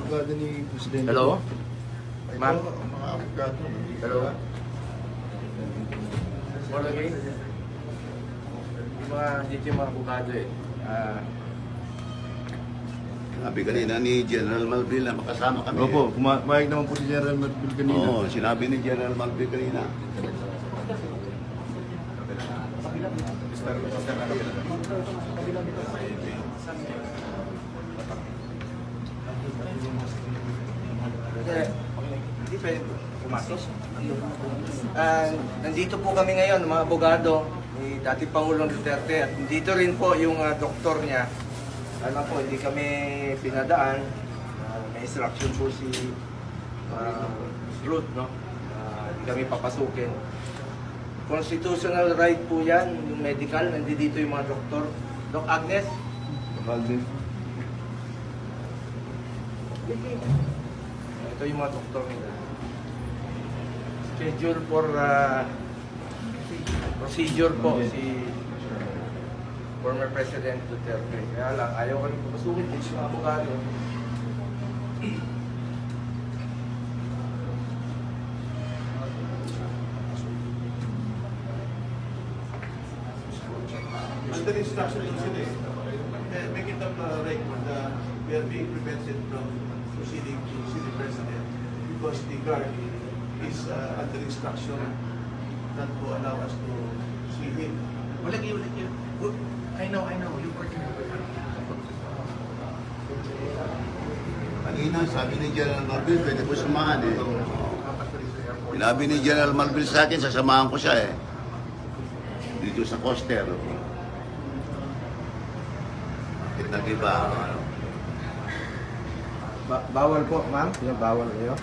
abogado ni Presidente. Hello? Ma'am? Mga abogado. Hello? More again? Dito yung mga abogado eh. Sabi kanina ni General Malville na makasama kami. Opo, pumayag naman po si General Marbil kanina. Oo, sinabi ni General Malville kanina. Hindi pwede pumasok. Nandito po kami ngayon, mga abogado, ni dating Pangulong Duterte. At dito rin po yung doktor niya. Alam po, hindi kami pinadaan. May instruction po si Ruth, no? Hindi kami papasukin. Constitutional right po yan, yung medical. Nandito yung mga doktor. Doc Agnes? Alvin. Ito yung mga doktor nila. Schedule for procedure po si former President Duterte. Kaya lang, ayaw kami papasukin din sa mga abogado. Under instruction incident, make it up record that we are being prevented from proceeding to see the President because the guard is under instruction not to allow us to see him. Walang yun. I know. You're working with her. Kanina, sabi ni General Malville, pwede ko samahan eh. Sinabi ni General Malville sa akin, sasamahan ko siya eh. Dito sa Coster. Bakit nag-iba? Bawal po, ma'am? Yung bawal kayo?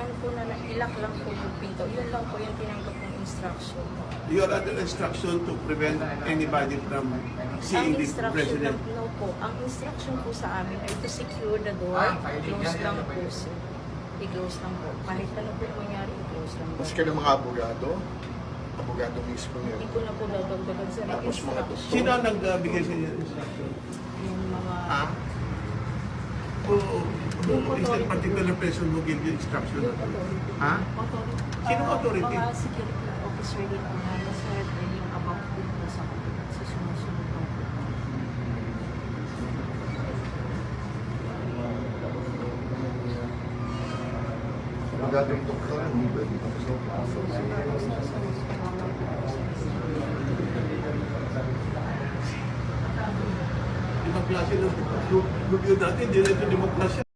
Ano po na ilak lang po yung pinto. Yun lang po yung tinanggap ng instruction. You are under instruction to prevent anybody from seeing the President. No po. Ang instruction po sa amin ay to secure the door. Close lang po sir. I-close lang po. Kahit ano po yung mangyari, i-close lang po. Mas ka ng mga abogado. Abogado mismo yun. Hindi ko na po dadagdagan sa Tapos mga instruction. Sino ang nagbigay sa inyo instruction? Yung mga... Who is that particular person who gave you instruction? Ha? Authority. Sino authority? Mga security officer dito na nasa yung about po sa sumusunod po. Abogado yung doktor. Hindi pwede papasok. Ibang klase ng review natin, hindi na ito demokrasya.